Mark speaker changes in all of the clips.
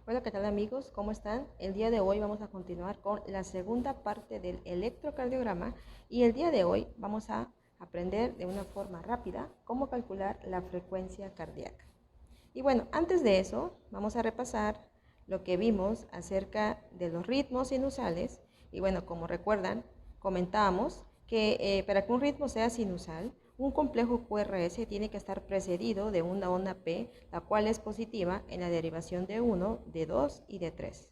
Speaker 1: Hola, ¿qué tal amigos? ¿Cómo están? El día de hoy vamos a continuar con la segunda parte del electrocardiograma y el día de hoy vamos a aprender de una forma rápida cómo calcular la frecuencia cardíaca. Y bueno, antes de eso vamos a repasar lo que vimos acerca de los ritmos sinusales y bueno, como recuerdan, comentábamos que para que un ritmo sea sinusal, un complejo QRS tiene que estar precedido de una onda P, la cual es positiva en la derivación de 1, de 2 y de 3.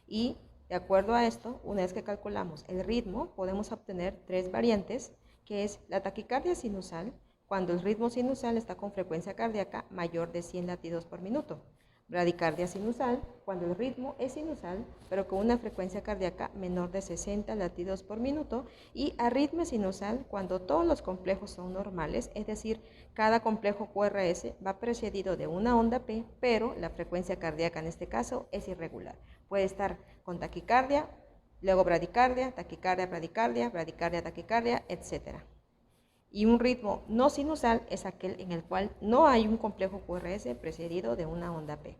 Speaker 1: Y de acuerdo a esto, una vez que calculamos el ritmo, podemos obtener tres variantes, que es la taquicardia sinusal, cuando el ritmo sinusal está con frecuencia cardíaca mayor de 100 latidos por minuto. Bradicardia sinusal, cuando el ritmo es sinusal, pero con una frecuencia cardíaca menor de 60 latidos por minuto. Y arritmia sinusal, cuando todos los complejos son normales, es decir, cada complejo QRS va precedido de una onda P, pero la frecuencia cardíaca en este caso es irregular. Puede estar con taquicardia, luego bradicardia, taquicardia, bradicardia, bradicardia, taquicardia, etc. Y un ritmo no sinusal es aquel en el cual no hay un complejo QRS precedido de una onda P.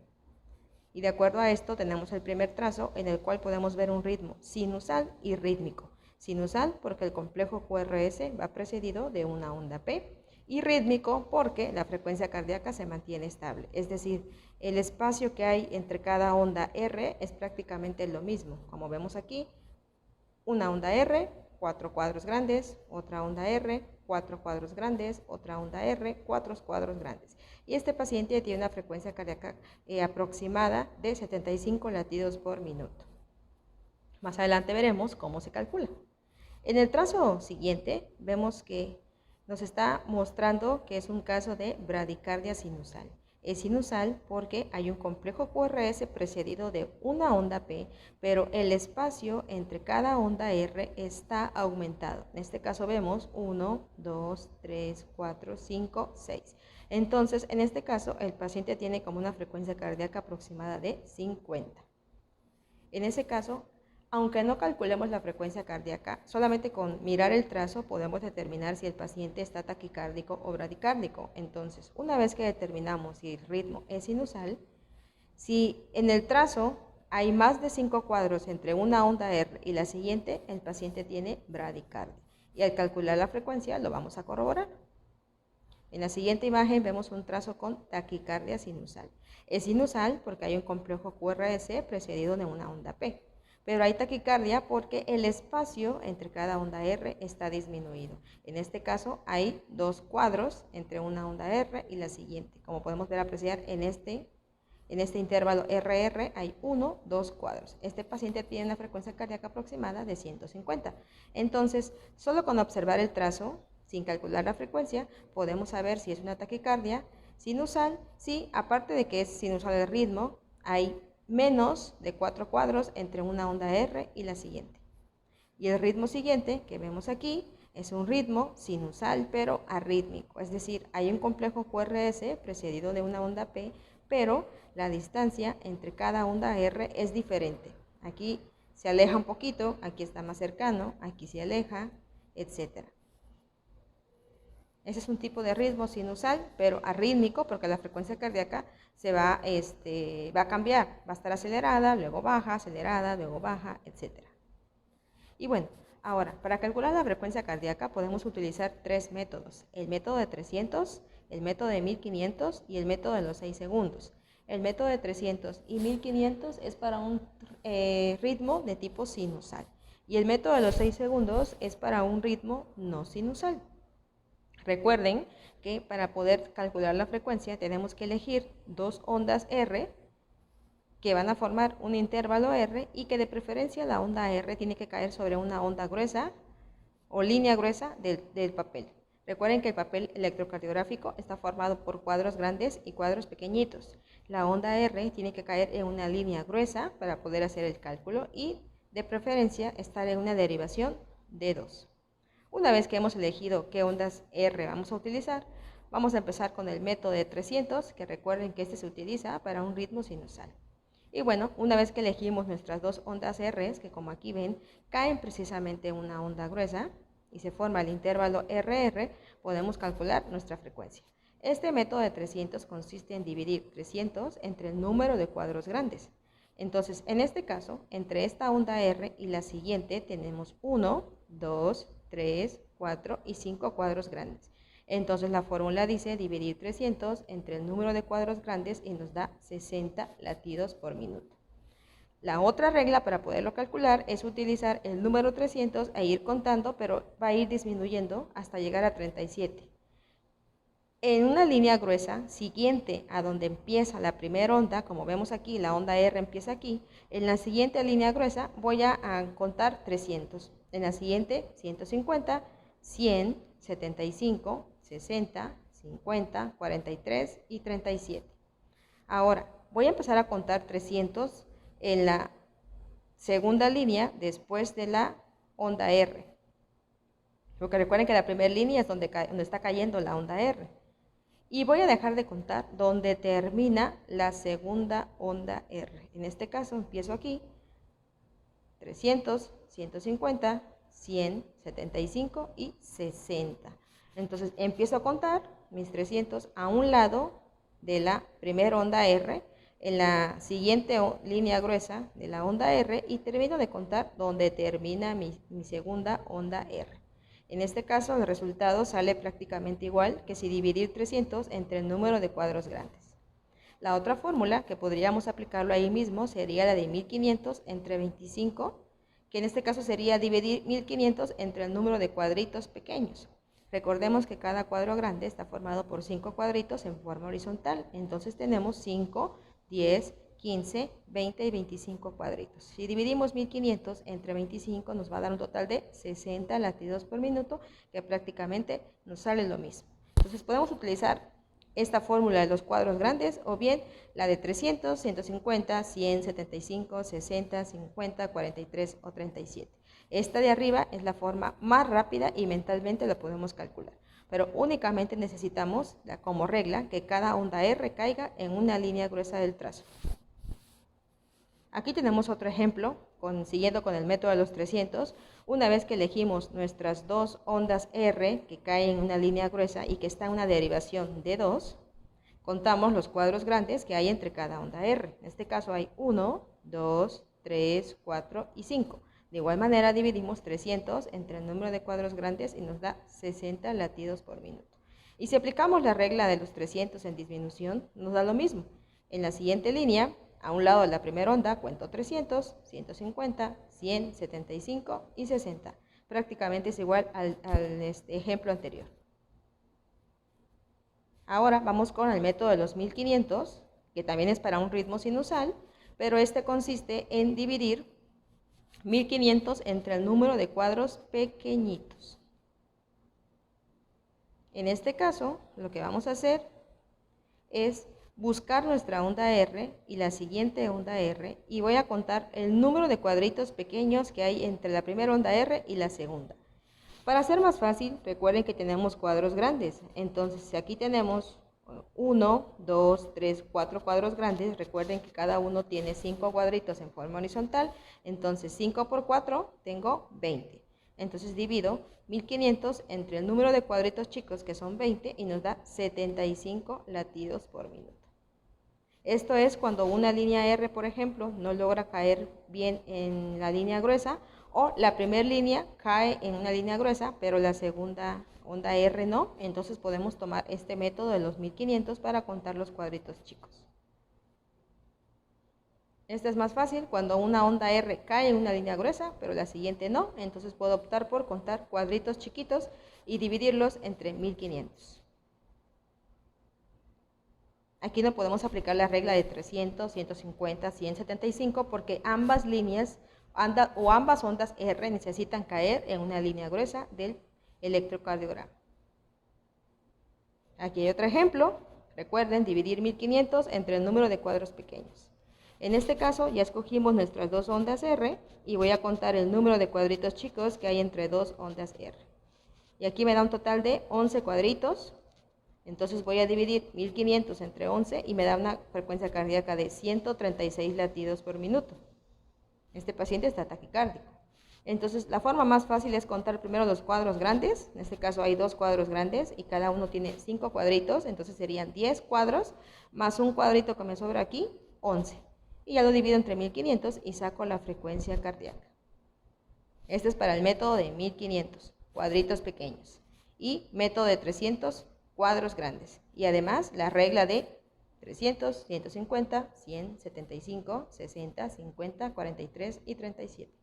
Speaker 1: Y de acuerdo a esto tenemos el primer trazo en el cual podemos ver un ritmo sinusal y rítmico. Sinusal porque el complejo QRS va precedido de una onda P, y rítmico porque la frecuencia cardíaca se mantiene estable. Es decir, el espacio que hay entre cada onda R es prácticamente lo mismo. Como vemos aquí, una onda R, 4 cuadros grandes, otra onda R, 4 cuadros grandes, otra onda R, 4 cuadros grandes. Y este paciente tiene una frecuencia cardíaca aproximada de 75 latidos por minuto. Más adelante veremos cómo se calcula. En el trazo siguiente vemos que nos está mostrando que es un caso de bradicardia sinusal. Es sinusal porque hay un complejo QRS precedido de una onda P, pero el espacio entre cada onda R está aumentado. En este caso vemos 1, 2, 3, 4, 5, 6. Entonces, en este caso, el paciente tiene como una frecuencia cardíaca aproximada de 50. En ese caso, aunque no calculemos la frecuencia cardíaca, solamente con mirar el trazo podemos determinar si el paciente está taquicárdico o bradicárdico. Entonces, una vez que determinamos si el ritmo es sinusal, si en el trazo hay más de 5 cuadros entre una onda R y la siguiente, el paciente tiene bradicardia. Y al calcular la frecuencia lo vamos a corroborar. En la siguiente imagen vemos un trazo con taquicardia sinusal. Es sinusal porque hay un complejo QRS precedido de una onda P, pero hay taquicardia porque el espacio entre cada onda R está disminuido. En este caso hay 2 cuadros entre una onda R y la siguiente. Como podemos ver apreciar en este intervalo RR hay 1, 2 cuadros. Este paciente tiene una frecuencia cardíaca aproximada de 150. Entonces, solo con observar el trazo, sin calcular la frecuencia, podemos saber si es una taquicardia sinusal, si aparte de que es sinusal el ritmo, hay menos de 4 cuadros entre una onda R y la siguiente. Y el ritmo siguiente que vemos aquí es un ritmo sinusal pero arrítmico, es decir, hay un complejo QRS precedido de una onda P, pero la distancia entre cada onda R es diferente. Aquí se aleja un poquito, aquí está más cercano, aquí se aleja, etc. Ese es un tipo de ritmo sinusal, pero arrítmico, porque la frecuencia cardíaca se va a cambiar, va a estar acelerada, luego baja, etc. Y bueno, ahora, para calcular la frecuencia cardíaca podemos utilizar tres métodos: el método de 300, el método de 1500 y el método de los 6 segundos. El método de 300 y 1500 es para un ritmo de tipo sinusal, y el método de los 6 segundos es para un ritmo no sinusal. Recuerden que para poder calcular la frecuencia tenemos que elegir dos ondas R que van a formar un intervalo R, y que de preferencia la onda R tiene que caer sobre una onda gruesa o línea gruesa del papel. Recuerden que el papel electrocardiográfico está formado por cuadros grandes y cuadros pequeñitos. La onda R tiene que caer en una línea gruesa para poder hacer el cálculo, y de preferencia estar en una derivación de 2. Una vez que hemos elegido qué ondas R vamos a utilizar, vamos a empezar con el método de 300, que recuerden que este se utiliza para un ritmo sinusal. Y bueno, una vez que elegimos nuestras dos ondas R, que como aquí ven, caen precisamente en una onda gruesa y se forma el intervalo RR, podemos calcular nuestra frecuencia. Este método de 300 consiste en dividir 300 entre el número de cuadros grandes. Entonces, en este caso, entre esta onda R y la siguiente tenemos 1, 2, 3, 4 y 5 cuadros grandes. Entonces la fórmula dice dividir 300 entre el número de cuadros grandes y nos da 60 latidos por minuto. La otra regla para poderlo calcular es utilizar el número 300 e ir contando, pero va a ir disminuyendo hasta llegar a 37. En una línea gruesa siguiente a donde empieza la primera onda, como vemos aquí, la onda R empieza aquí, en la siguiente línea gruesa voy a contar 300, en la siguiente 150, 100, 75, 60, 50, 43 y 37. Ahora, voy a empezar a contar 300 en la segunda línea después de la onda R. Porque recuerden que la primera línea es donde está cayendo la onda R. Y voy a dejar de contar donde termina la segunda onda R. En este caso empiezo aquí, 300, 150, 100, 75 y 60. Entonces empiezo a contar mis 300 a un lado de la primera onda R, en la siguiente línea gruesa de la onda R y termino de contar donde termina mi segunda onda R. En este caso el resultado sale prácticamente igual que si dividir 300 entre el número de cuadros grandes. La otra fórmula que podríamos aplicarlo ahí mismo sería la de 1500 entre 25, que en este caso sería dividir 1500 entre el número de cuadritos pequeños. Recordemos que cada cuadro grande está formado por 5 cuadritos en forma horizontal, entonces tenemos 5, 10, 15, 20 y 25 cuadritos. Si dividimos 1500 entre 25 nos va a dar un total de 60 latidos por minuto, que prácticamente nos sale lo mismo. Entonces podemos utilizar esta fórmula de los cuadros grandes o bien la de 300, 150, 100, 75, 60, 50, 43 o 37. Esta de arriba es la forma más rápida y mentalmente la podemos calcular, pero únicamente necesitamos como regla que cada onda R caiga en una línea gruesa del trazo. Aquí tenemos otro ejemplo, siguiendo con el método de los 300. Una vez que elegimos nuestras dos ondas R que caen en una línea gruesa y que está en una derivación de 2, contamos los cuadros grandes que hay entre cada onda R. En este caso hay 1, 2, 3, 4 y 5. De igual manera dividimos 300 entre el número de cuadros grandes y nos da 60 latidos por minuto. Y si aplicamos la regla de los 300 en disminución, nos da lo mismo. En la siguiente línea, a un lado de la primera onda, cuento 300, 150, 100, 75 y 60. Prácticamente es igual al ejemplo anterior. Ahora vamos con el método de los 1500, que también es para un ritmo sinusal, pero este consiste en dividir 1500 entre el número de cuadros pequeñitos. En este caso, lo que vamos a hacer es buscar nuestra onda R y la siguiente onda R y voy a contar el número de cuadritos pequeños que hay entre la primera onda R y la segunda. Para hacer más fácil, recuerden que tenemos cuadros grandes. Entonces, si aquí tenemos 1, 2, 3, 4 cuadros grandes, recuerden que cada uno tiene 5 cuadritos en forma horizontal. Entonces, 5 por 4 tengo 20. Entonces, divido 1500 entre el número de cuadritos chicos, que son 20, y nos da 75 latidos por minuto. Esto es cuando una línea R, por ejemplo, no logra caer bien en la línea gruesa, o la primera línea cae en una línea gruesa, pero la segunda onda R no. Entonces podemos tomar este método de los 1500 para contar los cuadritos chicos. Este es más fácil cuando una onda R cae en una línea gruesa, pero la siguiente no. Entonces puedo optar por contar cuadritos chiquitos y dividirlos entre 1500. Aquí no podemos aplicar la regla de 300, 150, 175 porque ambas líneas ambas ondas R necesitan caer en una línea gruesa del electrocardiograma. Aquí hay otro ejemplo. Recuerden dividir 1500 entre el número de cuadros pequeños. En este caso ya escogimos nuestras dos ondas R y voy a contar el número de cuadritos chicos que hay entre dos ondas R. Y aquí me da un total de 11 cuadritos. Entonces voy a dividir 1500 entre 11 y me da una frecuencia cardíaca de 136 latidos por minuto. Este paciente está taquicárdico. Entonces la forma más fácil es contar primero los cuadros grandes. En este caso hay dos cuadros grandes y cada uno tiene 5 cuadritos. Entonces serían 10 cuadros más un cuadrito que me sobra aquí, 11. y ya lo divido entre 1500 y saco la frecuencia cardíaca. Este es para el método de 1500, cuadritos pequeños, y método de 300, cuadros grandes. Y además la regla de 300, 150, 100, 75, 60, 50, 43 y 37.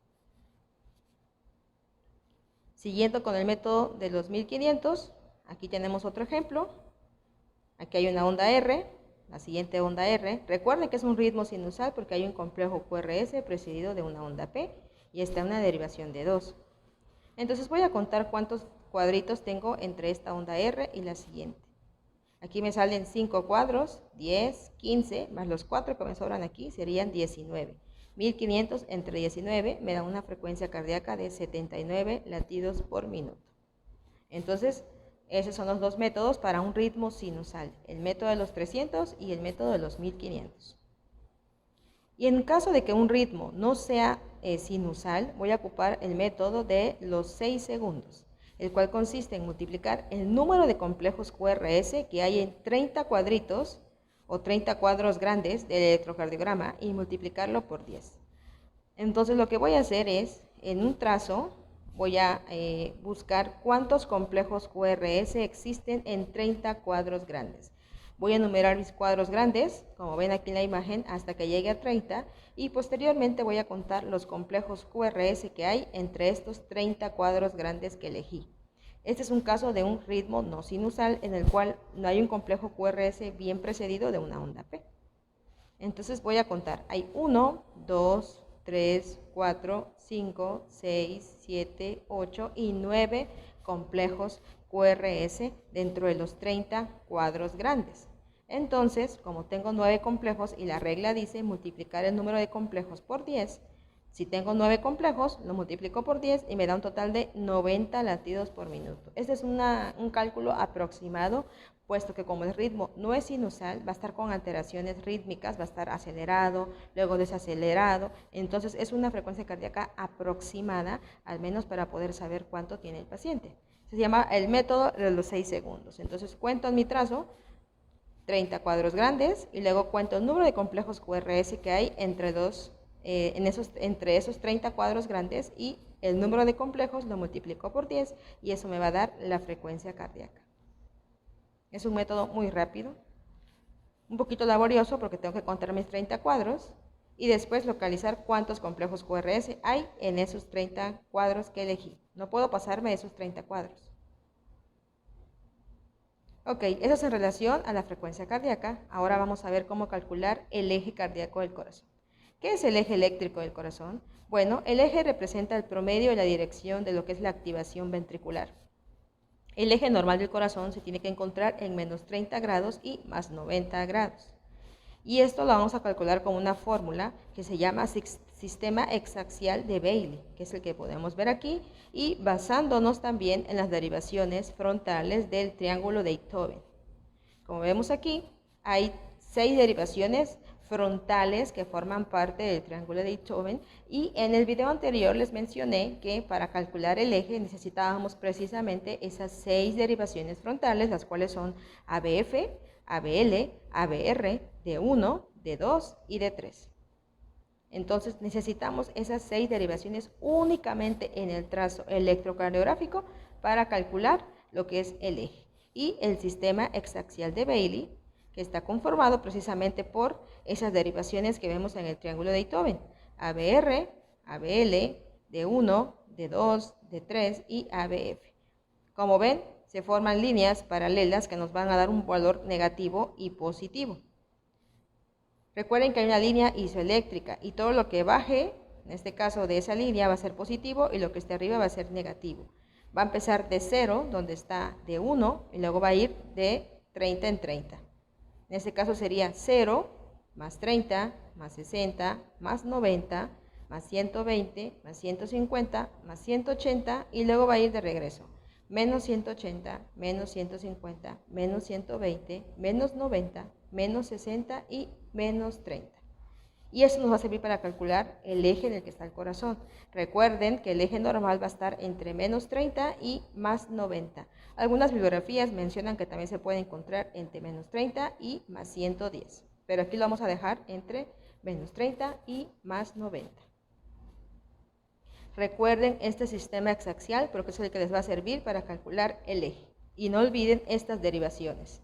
Speaker 1: Siguiendo con el método de los 1500, aquí tenemos otro ejemplo. Aquí hay una onda R, la siguiente onda R. Recuerden que es un ritmo sinusal porque hay un complejo QRS precedido de una onda P y está una derivación de 2. Entonces voy a contar cuántos cuadritos tengo entre esta onda R y la siguiente. Aquí me salen 5 cuadros, 10, 15, más los 4 que me sobran aquí serían 19. 1500 entre 19 me da una frecuencia cardíaca de 79 latidos por minuto. Entonces, esos son los dos métodos para un ritmo sinusal, el método de los 300 y el método de los 1500. Y en caso de que un ritmo no sea sinusal, voy a ocupar el método de los 6 segundos, el cual consiste en multiplicar el número de complejos QRS que hay en 30 cuadritos o 30 cuadros grandes del electrocardiograma y multiplicarlo por 10. Entonces lo que voy a hacer es, en un trazo, voy a buscar cuántos complejos QRS existen en 30 cuadros grandes. Voy a enumerar mis cuadros grandes, como ven aquí en la imagen, hasta que llegue a 30 y posteriormente voy a contar los complejos QRS que hay entre estos 30 cuadros grandes que elegí. Este es un caso de un ritmo no sinusal en el cual no hay un complejo QRS bien precedido de una onda P. Entonces voy a contar. Hay 1, 2, 3, 4, 5, 6, 7, 8 y 9 complejos QRS dentro de los 30 cuadros grandes. Entonces, como tengo 9 complejos y la regla dice multiplicar el número de complejos por 10, si tengo 9 complejos, lo multiplico por 10 y me da un total de 90 latidos por minuto. Este es un cálculo aproximado, puesto que como el ritmo no es sinusal, va a estar con alteraciones rítmicas, va a estar acelerado, luego desacelerado. Entonces es una frecuencia cardíaca aproximada, al menos para poder saber cuánto tiene el paciente. Se llama el método de los 6 segundos. Entonces cuento en mi trazo 30 cuadros grandes y luego cuento el número de complejos QRS que hay entre esos 30 cuadros grandes y el número de complejos lo multiplico por 10 y eso me va a dar la frecuencia cardíaca. Es un método muy rápido, un poquito laborioso porque tengo que contar mis 30 cuadros y después localizar cuántos complejos QRS hay en esos 30 cuadros que elegí. No puedo pasarme de esos 30 cuadros. Ok, eso es en relación a la frecuencia cardíaca. Ahora vamos a ver cómo calcular el eje cardíaco del corazón. ¿Qué es el eje eléctrico del corazón? Bueno, el eje representa el promedio y la dirección de lo que es la activación ventricular. El eje normal del corazón se tiene que encontrar en menos 30 grados y más 90 grados. Y esto lo vamos a calcular con una fórmula que se llama sistema hexaxial de Bailey, que es el que podemos ver aquí, y basándonos también en las derivaciones frontales del triángulo de Einthoven. Como vemos aquí, hay 6 derivaciones frontales que forman parte del triángulo de Einthoven y en el video anterior les mencioné que para calcular el eje necesitábamos precisamente esas 6 derivaciones frontales, las cuales son ABF, ABL, ABR, D1, D2 y D3. Entonces necesitamos esas 6 derivaciones únicamente en el trazo electrocardiográfico para calcular lo que es el eje. Y el sistema hexaxial de Bailey, que está conformado precisamente por esas derivaciones que vemos en el triángulo de Einthoven, ABR, ABL, D1, D2, D3 y ABF. Como ven, se forman líneas paralelas que nos van a dar un valor negativo y positivo. Recuerden que hay una línea isoeléctrica y todo lo que baje, en este caso de esa línea, va a ser positivo y lo que esté arriba va a ser negativo. Va a empezar de 0, donde está de 1, y luego va a ir de 30 en 30. En este caso sería 0, más 30, más 60, más 90, más 120, más 150, más 180, y luego va a ir de regreso. Menos 180, menos 150, menos 120, menos 90, menos 60 y menos 30. Y eso nos va a servir para calcular el eje en el que está el corazón. Recuerden que el eje normal va a estar entre menos 30 y más 90. Algunas bibliografías mencionan que también se puede encontrar entre menos 30 y más 110. Pero aquí lo vamos a dejar entre menos 30 y más 90. Recuerden este sistema exaxial porque es el que les va a servir para calcular el eje. Y no olviden estas derivaciones.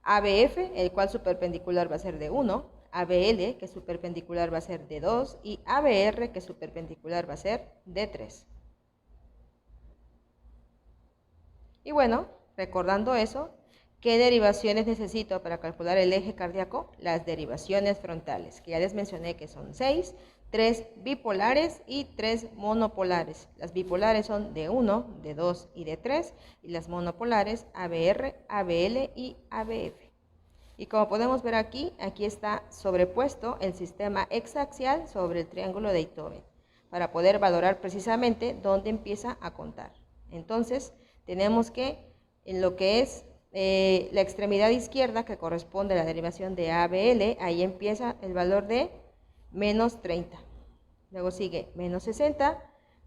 Speaker 1: ABF, el cual su perpendicular va a ser de 1, ABL, que su perpendicular va a ser de 2, y ABR, que su perpendicular va a ser de 3. Y bueno, recordando eso, ¿qué derivaciones necesito para calcular el eje cardíaco? Las derivaciones frontales, que ya les mencioné que son 6, 3 bipolares y 3 monopolares. Las bipolares son de 1, de 2 y de 3, y las monopolares ABR, ABL y ABF. Y como podemos ver aquí está sobrepuesto el sistema exaxial sobre el triángulo de Itoven, para poder valorar precisamente dónde empieza a contar. Entonces, tenemos que en lo que es la extremidad izquierda, que corresponde a la derivación de ABL, ahí empieza el valor de menos 30. Luego sigue menos 60,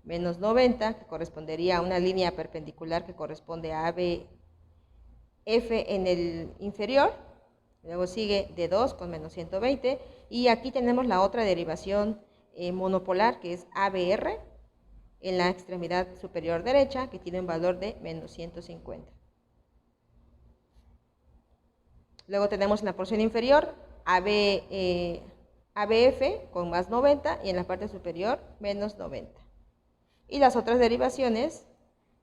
Speaker 1: menos 90, que correspondería a una línea perpendicular que corresponde a ABF en el inferior. Luego sigue de 2 con menos 120. Y aquí tenemos la otra derivación monopolar, que es ABR, en la extremidad superior derecha, que tiene un valor de menos 150. Luego tenemos en la porción inferior ABF con más 90 y en la parte superior menos 90. Y las otras derivaciones,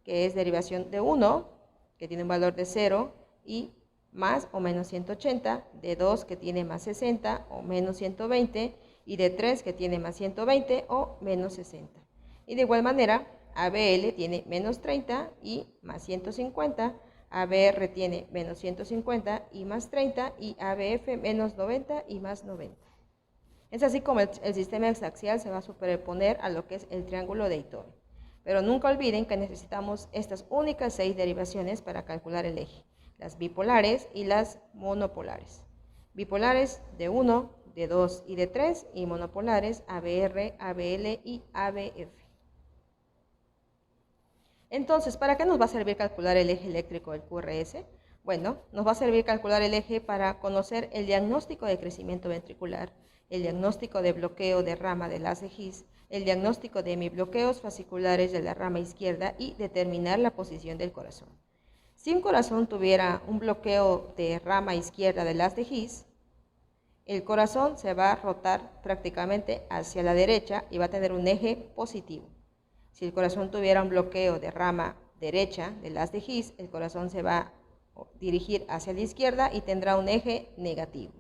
Speaker 1: que es derivación de 1, que tiene un valor de 0, y más o menos 180, de 2, que tiene más 60 o menos 120, y de 3, que tiene más 120 o menos 60. Y de igual manera, ABL tiene menos 30 y más 150, ABR tiene menos 150 y más 30, y ABF menos 90 y más 90. Es así como el sistema exaxial se va a superponer a lo que es el triángulo de Itoven. Pero nunca olviden que necesitamos estas únicas 6 derivaciones para calcular el eje: las bipolares y las monopolares. Bipolares de 1, de 2 y de 3, y monopolares ABR, ABL y ABF. Entonces, ¿para qué nos va a servir calcular el eje eléctrico del QRS? Bueno, nos va a servir calcular el eje para conocer el diagnóstico de crecimiento ventricular, el diagnóstico de bloqueo de rama del haz de His, el diagnóstico de hemibloqueos fasciculares de la rama izquierda y determinar la posición del corazón. Si un corazón tuviera un bloqueo de rama izquierda del haz de His, el corazón se va a rotar prácticamente hacia la derecha y va a tener un eje positivo. Si el corazón tuviera un bloqueo de rama derecha del haz de His, el corazón se va a dirigir hacia la izquierda y tendrá un eje negativo.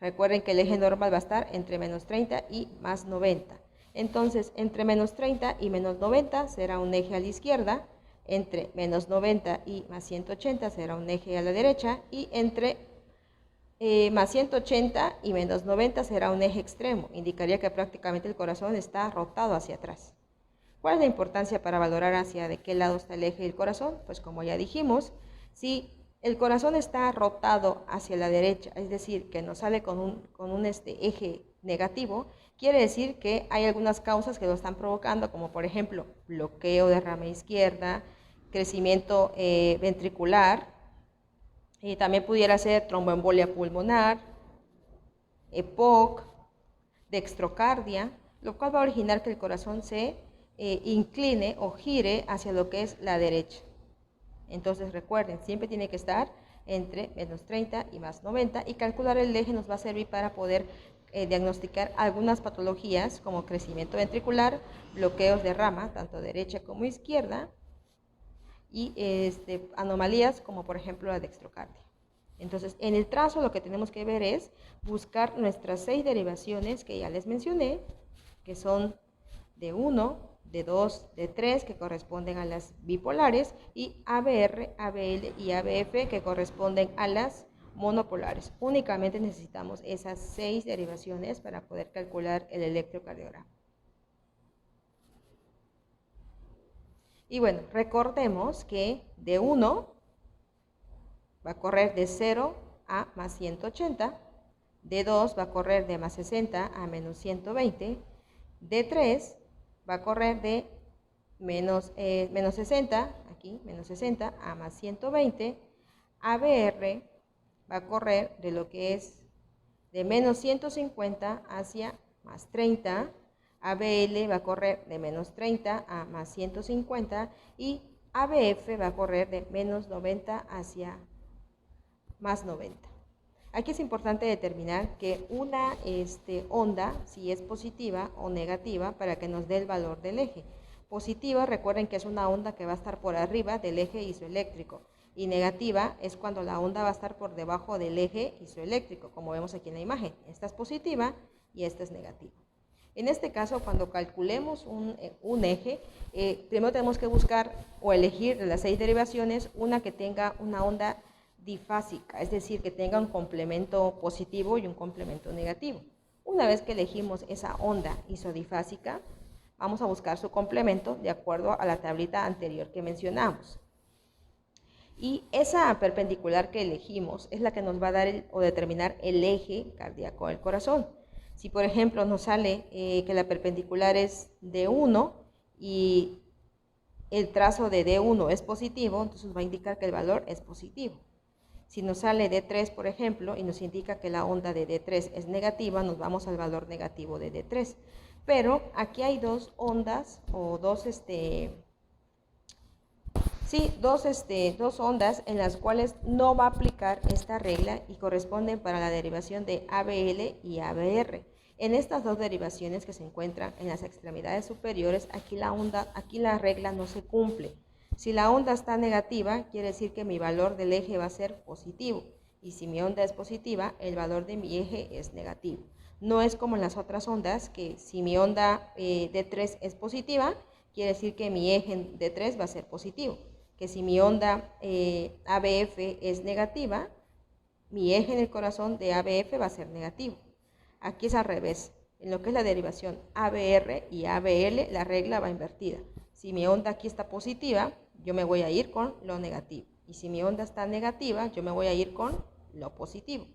Speaker 1: Recuerden que el eje normal va a estar entre menos 30 y más 90. Entonces, entre menos 30 y menos 90 será un eje a la izquierda, entre menos 90 y más 180 será un eje a la derecha, y entre más 180 y menos 90 será un eje extremo. Indicaría que prácticamente el corazón está rotado hacia atrás. ¿Cuál es la importancia para valorar hacia de qué lado está el eje del corazón? Pues como ya dijimos, si el corazón está rotado hacia la derecha, es decir, que nos sale con un eje negativo, quiere decir que hay algunas causas que lo están provocando, como por ejemplo bloqueo de rama izquierda, crecimiento ventricular, y también pudiera ser tromboembolia pulmonar, EPOC, dextrocardia, lo cual va a originar que el corazón se incline o gire hacia lo que es la derecha. Entonces recuerden, siempre tiene que estar entre menos 30 y más 90, y calcular el eje nos va a servir para poder diagnosticar algunas patologías como crecimiento ventricular, bloqueos de rama, tanto derecha como izquierda, y anomalías como por ejemplo la dextrocardia. Entonces, en el trazo lo que tenemos que ver es buscar nuestras 6 derivaciones que ya les mencioné, que son de 1, de 2, de 3, que corresponden a las bipolares, y ABR, ABL y ABF, que corresponden a las monopolares. Únicamente necesitamos esas 6 derivaciones para poder calcular el electrocardiograma. Y bueno, recordemos que de 1 va a correr de 0 a más 180, de 2 va a correr de más 60 a menos 120, de 3 va a correr de menos 60, aquí menos 60 a más 120, ABR va a correr de lo que es de menos 150 hacia más 30, ABL va a correr de menos 30 a más 150 y ABF va a correr de menos 90 hacia más 90. Aquí es importante determinar que una onda, si es positiva o negativa, para que nos dé el valor del eje. Positiva, recuerden que es una onda que va a estar por arriba del eje isoeléctrico. Y negativa es cuando la onda va a estar por debajo del eje isoeléctrico, como vemos aquí en la imagen. Esta es positiva y esta es negativa. En este caso, cuando calculemos un eje, primero tenemos que buscar o elegir de las 6 derivaciones una que tenga una onda difásica, es decir, que tenga un complemento positivo y un complemento negativo. Una vez que elegimos esa onda isodifásica, vamos a buscar su complemento de acuerdo a la tablita anterior que mencionamos. Y esa perpendicular que elegimos es la que nos va a dar o determinar el eje cardíaco del corazón. Si por ejemplo nos sale que la perpendicular es D1 y el trazo de D1 es positivo, entonces va a indicar que el valor es positivo. Si nos sale D3, por ejemplo, y nos indica que la onda de D3 es negativa, nos vamos al valor negativo de D3. Pero aquí hay dos ondas o dos ondas en las cuales no va a aplicar esta regla y corresponden para la derivación de ABL y ABR. En estas dos derivaciones que se encuentran en las extremidades superiores, aquí la regla no se cumple. Si la onda está negativa, quiere decir que mi valor del eje va a ser positivo. Y si mi onda es positiva, el valor de mi eje es negativo. No es como en las otras ondas, que si mi onda D3 es positiva, quiere decir que mi eje D3 va a ser positivo. Que si mi onda ABF es negativa, mi eje en el corazón de ABF va a ser negativo. Aquí es al revés. En lo que es la derivación ABR y ABL, la regla va invertida. Si mi onda aquí está positiva, yo me voy a ir con lo negativo. Y si mi onda está negativa, yo me voy a ir con lo positivo.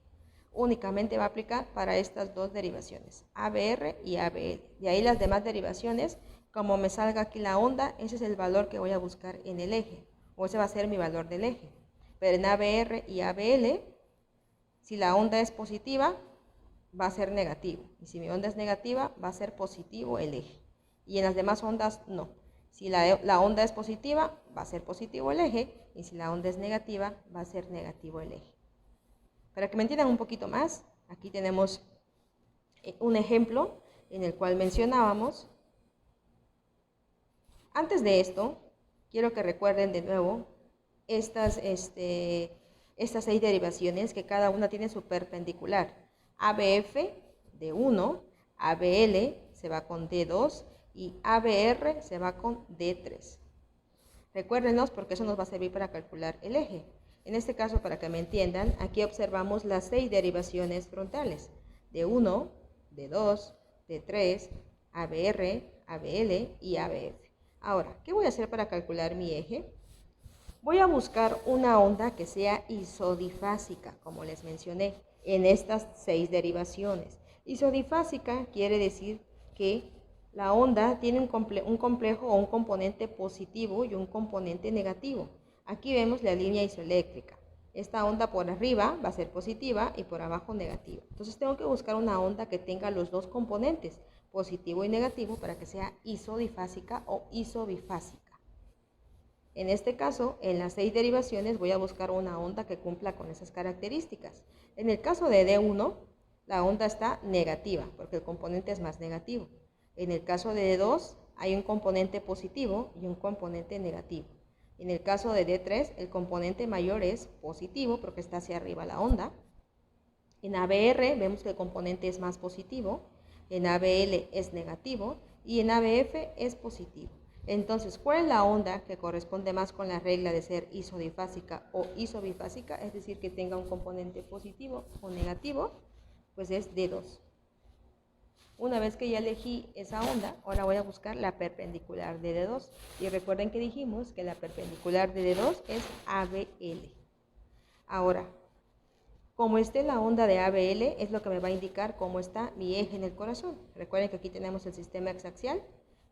Speaker 1: Únicamente va a aplicar para estas dos derivaciones, ABR y ABL. De ahí las demás derivaciones, como me salga aquí la onda, ese es el valor que voy a buscar en el eje, o ese va a ser mi valor del eje. Pero en ABR y ABL, si la onda es positiva, va a ser negativo. Y si mi onda es negativa, va a ser positivo el eje. Y en las demás ondas, no. Si la onda es positiva, va a ser positivo el eje. Y si la onda es negativa, va a ser negativo el eje. Para que me entiendan un poquito más, aquí tenemos un ejemplo en el cual mencionábamos. Antes de esto, quiero que recuerden de nuevo estas 6 derivaciones, que cada una tiene su perpendicular. ABF de 1, ABL se va con D2 y ABR se va con D3. Recuérdenos porque eso nos va a servir para calcular el eje. En este caso, para que me entiendan, aquí observamos las 6 derivaciones frontales. D1, D2, D3, ABR, ABL y ABF. Ahora, ¿qué voy a hacer para calcular mi eje? Voy a buscar una onda que sea isodifásica, como les mencioné, en estas 6 derivaciones. Isodifásica quiere decir que la onda tiene un complejo o un componente positivo y un componente negativo. Aquí vemos la línea isoeléctrica. Esta onda por arriba va a ser positiva y por abajo negativa. Entonces tengo que buscar una onda que tenga los dos componentes, positivo y negativo, para que sea isodifásica o isobifásica. En este caso, en las 6 derivaciones voy a buscar una onda que cumpla con esas características. En el caso de D1, la onda está negativa, porque el componente es más negativo. En el caso de D2, hay un componente positivo y un componente negativo. En el caso de D3, el componente mayor es positivo, porque está hacia arriba la onda. En ABR vemos que el componente es más positivo, en ABL es negativo y en ABF es positivo. Entonces, ¿cuál es la onda que corresponde más con la regla de ser isodifásica o isobifásica? Es decir, que tenga un componente positivo o negativo, pues es D2. Una vez que ya elegí esa onda, ahora voy a buscar la perpendicular de D2. Y recuerden que dijimos que la perpendicular de D2 es ABL. Ahora, como esté la onda de ABL, es lo que me va a indicar cómo está mi eje en el corazón. Recuerden que aquí tenemos el sistema exaxial.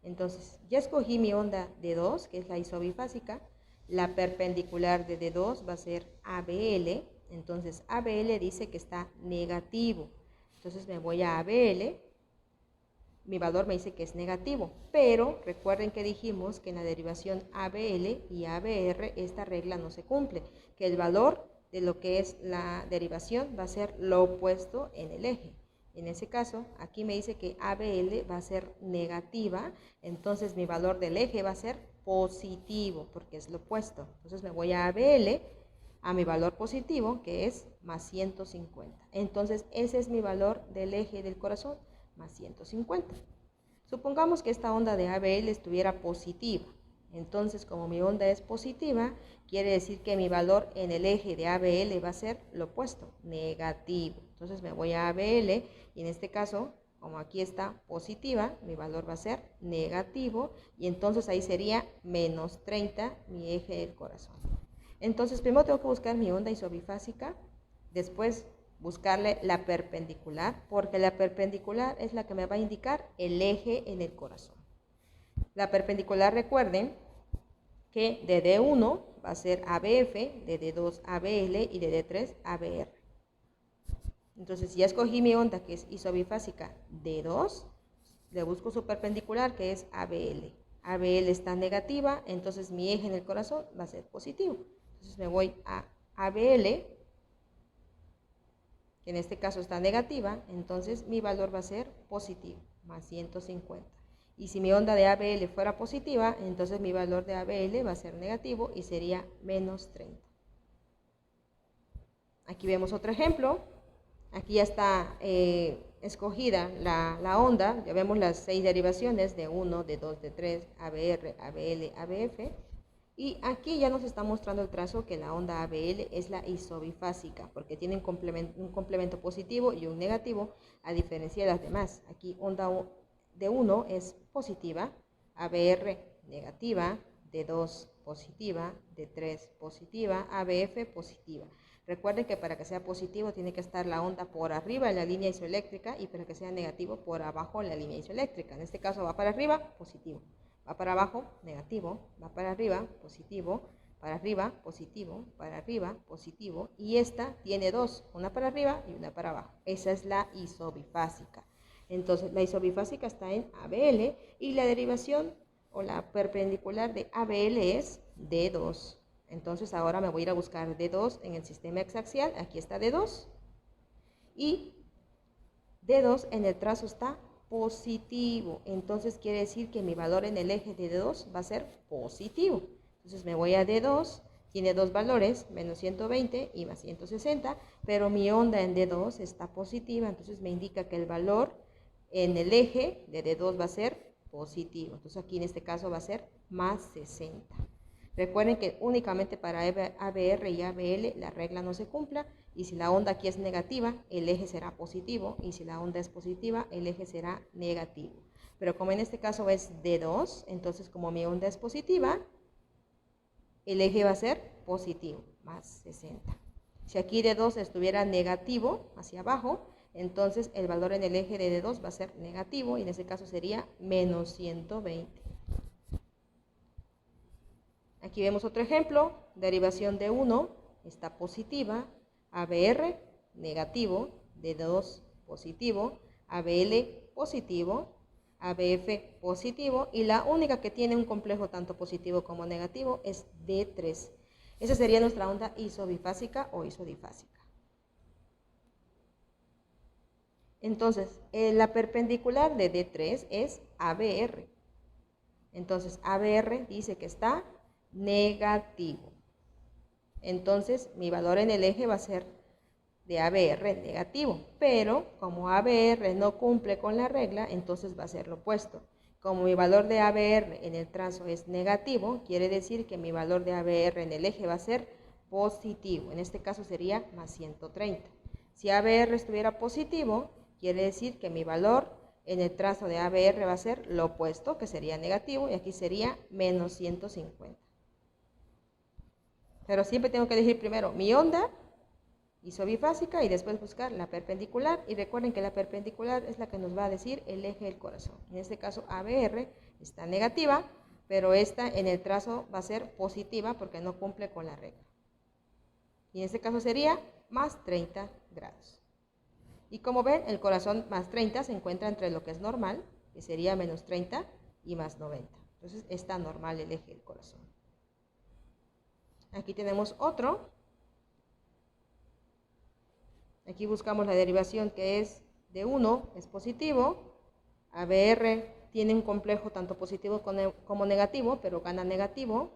Speaker 1: Entonces, ya escogí mi onda D2, que es la isobifásica. La perpendicular de D2 va a ser ABL. Entonces, ABL dice que está negativo. Entonces me voy a ABL, mi valor me dice que es negativo, pero recuerden que dijimos que en la derivación ABL y ABR esta regla no se cumple, que el valor de lo que es la derivación va a ser lo opuesto en el eje. En ese caso, aquí me dice que ABL va a ser negativa, entonces mi valor del eje va a ser positivo, porque es lo opuesto. Entonces me voy a ABL, a mi valor positivo, que es más 150. Entonces ese es mi valor del eje del corazón, más 150. Supongamos que esta onda de ABL estuviera positiva. Entonces, como mi onda es positiva, quiere decir que mi valor en el eje de ABL va a ser lo opuesto, negativo. Entonces me voy a ABL y en este caso, como aquí está positiva, mi valor va a ser negativo y entonces ahí sería menos 30 mi eje del corazón. Entonces primero tengo que buscar mi onda isobifásica, después buscarle la perpendicular, porque la perpendicular es la que me va a indicar el eje en el corazón. La perpendicular, recuerden que de D1 va a ser ABF, de D2 ABL y de D3 ABR. Entonces ya escogí mi onda que es isobifásica D2, le busco su perpendicular que es ABL. ABL está negativa, entonces mi eje en el corazón va a ser positivo. Entonces me voy a ABL, que en este caso está negativa, entonces mi valor va a ser positivo, más 150. Y si mi onda de ABL fuera positiva, entonces mi valor de ABL va a ser negativo y sería menos 30. Aquí vemos otro ejemplo. Aquí ya está escogida la onda, ya vemos las 6 derivaciones de 1, de 2, de 3, ABR, ABL, ABF. Y aquí ya nos está mostrando el trazo que la onda ABL es la isobifásica, porque tiene un complemento positivo y un negativo, a diferencia de las demás. Aquí onda de 1 es positiva, ABR negativa, de 2 positiva, de 3 positiva, ABF positiva. Recuerden que para que sea positivo tiene que estar la onda por arriba en la línea isoeléctrica y para que sea negativo por abajo en la línea isoeléctrica. En este caso va para arriba, positivo. Va para abajo, negativo, va para arriba, positivo, para arriba, positivo, para arriba, positivo, y esta tiene dos, una para arriba y una para abajo. Esa es la isobifásica. Entonces, la isobifásica está en ABL y la derivación o la perpendicular de ABL es D2. Entonces, ahora me voy a ir a buscar D2 en el sistema exaxial. Aquí está D2 y D2 en el trazo está positivo, entonces quiere decir que mi valor en el eje de D2 va a ser positivo. Entonces me voy a D2, tiene dos valores, menos 120 y más 160, pero mi onda en D2 está positiva, entonces me indica que el valor en el eje de D2 va a ser positivo. Entonces aquí en este caso va a ser más 60. Recuerden que únicamente para ABR y ABL la regla no se cumpla, y si la onda aquí es negativa, el eje será positivo, y si la onda es positiva, el eje será negativo. Pero como en este caso es D2, entonces como mi onda es positiva, el eje va a ser positivo, más 60. Si aquí D2 estuviera negativo, hacia abajo, entonces el valor en el eje de D2 va a ser negativo, y en ese caso sería menos 120. Aquí vemos otro ejemplo, derivación de 1 está positiva, ABR negativo, D2 positivo, ABL positivo, ABF positivo, y la única que tiene un complejo tanto positivo como negativo es D3. Esa sería nuestra onda isobifásica o isodifásica. Entonces, la perpendicular de D3 es ABR. Entonces, ABR dice que está negativo. Entonces, mi valor en el eje va a ser de ABR negativo, pero como ABR no cumple con la regla, entonces va a ser lo opuesto. Como mi valor de ABR en el trazo es negativo, quiere decir que mi valor de ABR en el eje va a ser positivo. En este caso sería más 130. Si ABR estuviera positivo, quiere decir que mi valor en el trazo de ABR va a ser lo opuesto, que sería negativo, y aquí sería menos 150. Pero siempre tengo que elegir primero mi onda isobifásica y después buscar la perpendicular. Y recuerden que la perpendicular es la que nos va a decir el eje del corazón. En este caso ABR está negativa, pero esta en el trazo va a ser positiva porque no cumple con la regla. Y en este caso sería más 30 grados. Y como ven, el corazón más 30 se encuentra entre lo que es normal, que sería menos 30 y más 90. Entonces está normal el eje del corazón. Aquí tenemos otro. Aquí buscamos la derivación que es de 1, es positivo. ABR tiene un complejo tanto positivo como negativo, pero gana negativo.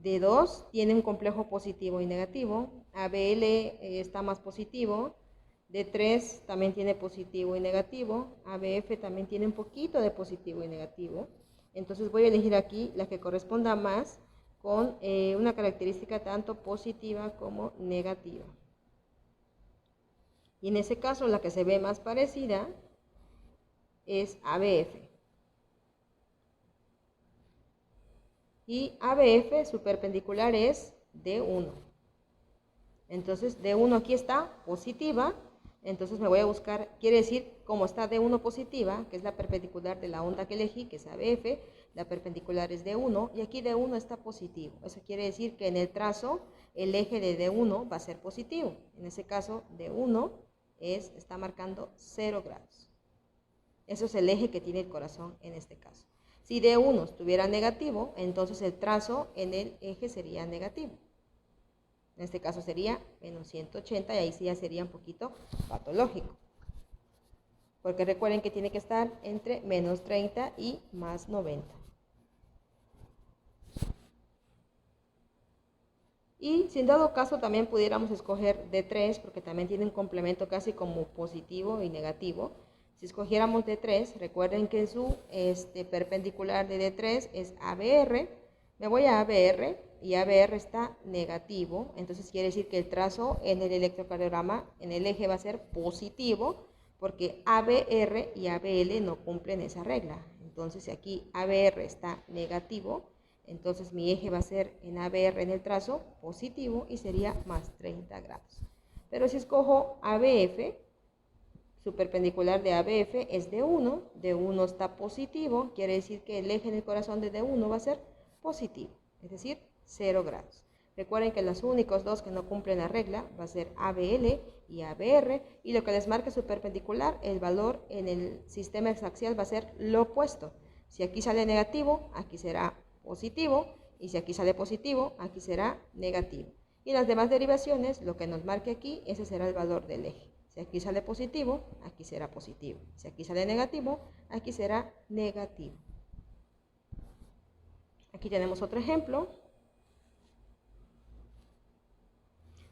Speaker 1: D2 tiene un complejo positivo y negativo. ABL está más positivo. D3 también tiene positivo y negativo. ABF también tiene un poquito de positivo y negativo. Entonces voy a elegir aquí la que corresponda más con una característica tanto positiva como negativa. Y en ese caso la que se ve más parecida es ABF. Y ABF, su perpendicular es D1. Entonces D1 aquí está positiva, entonces me voy a buscar, quiere decir, como está D1 positiva, que es la perpendicular de la onda que elegí, que es ABF, la perpendicular es D1, y aquí D1 está positivo. Eso quiere decir que en el trazo el eje de D1 va a ser positivo. En ese caso D1 está marcando 0 grados. Eso es el eje que tiene el corazón en este caso. Si D1 estuviera negativo, entonces el trazo en el eje sería negativo. En este caso sería menos 180 y ahí sí ya sería un poquito patológico. Porque recuerden que tiene que estar entre menos 30 y más 90. Y si en dado caso también pudiéramos escoger D3, porque también tiene un complemento casi como positivo y negativo. Si escogiéramos D3, recuerden que su perpendicular de D3 es ABR. Me voy a ABR y ABR está negativo, entonces quiere decir que el trazo en el electrocardiograma, en el eje va a ser positivo, porque ABR y ABL no cumplen esa regla. Entonces si aquí ABR está negativo, entonces mi eje va a ser en ABR en el trazo positivo y sería más 30 grados. Pero si escojo ABF, su perpendicular de ABF es D1, D1 está positivo, quiere decir que el eje en el corazón de D1 va a ser positivo, es decir, 0 grados. Recuerden que los únicos dos que no cumplen la regla va a ser ABL y ABR, y lo que les marque su perpendicular, el valor en el sistema exaxial va a ser lo opuesto. Si aquí sale negativo, aquí será positivo, y si aquí sale positivo, aquí será negativo. Y las demás derivaciones, lo que nos marque aquí, ese será el valor del eje. Si aquí sale positivo, aquí será positivo. Si aquí sale negativo, aquí será negativo. Aquí tenemos otro ejemplo.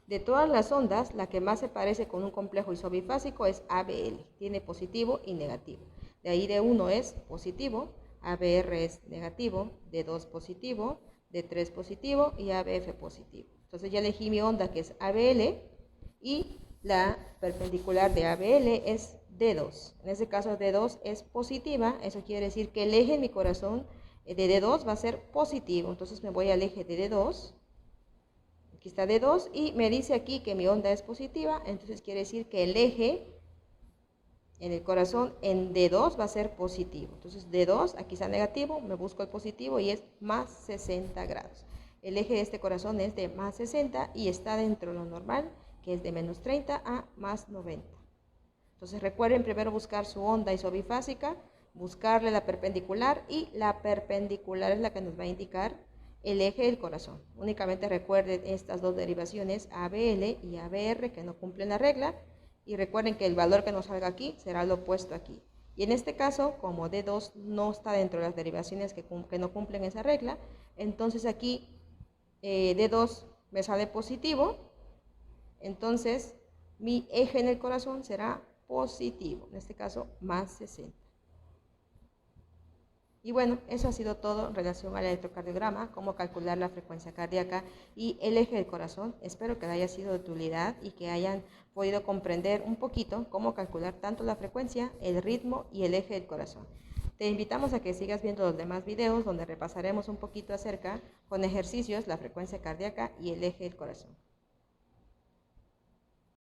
Speaker 1: De todas las ondas, la que más se parece con un complejo isobifásico es ABL. Tiene positivo y negativo. De ahí D1 es positivo, ABR es negativo, D2 positivo, D3 positivo y ABF positivo. Entonces ya elegí mi onda que es ABL y la perpendicular de ABL es D2. En este caso D2 es positiva, eso quiere decir que el eje en mi corazón de D2 va a ser positivo. Entonces me voy al eje de D2. Aquí está D2 y me dice aquí que mi onda es positiva, entonces quiere decir que el eje en el corazón en D2 va a ser positivo. Entonces D2, aquí está negativo, me busco el positivo y es más 60 grados. El eje de este corazón es de más 60 y está dentro de lo normal, que es de menos 30 a más 90. Entonces recuerden primero buscar su onda isobifásica, buscarle la perpendicular y la perpendicular es la que nos va a indicar el eje del corazón. Únicamente recuerden estas dos derivaciones ABL y ABR que no cumplen la regla y recuerden que el valor que nos salga aquí será lo opuesto aquí. Y en este caso, como D2 no está dentro de las derivaciones que no cumplen esa regla, entonces aquí D2 me sale positivo, entonces mi eje en el corazón será positivo, en este caso más 60. Y bueno, eso ha sido todo en relación al electrocardiograma, cómo calcular la frecuencia cardíaca y el eje del corazón. Espero que haya sido de utilidad y que hayan podido comprender un poquito cómo calcular tanto la frecuencia, el ritmo y el eje del corazón. Te invitamos a que sigas viendo los demás videos donde repasaremos un poquito acerca, con ejercicios, la frecuencia cardíaca y el eje del corazón.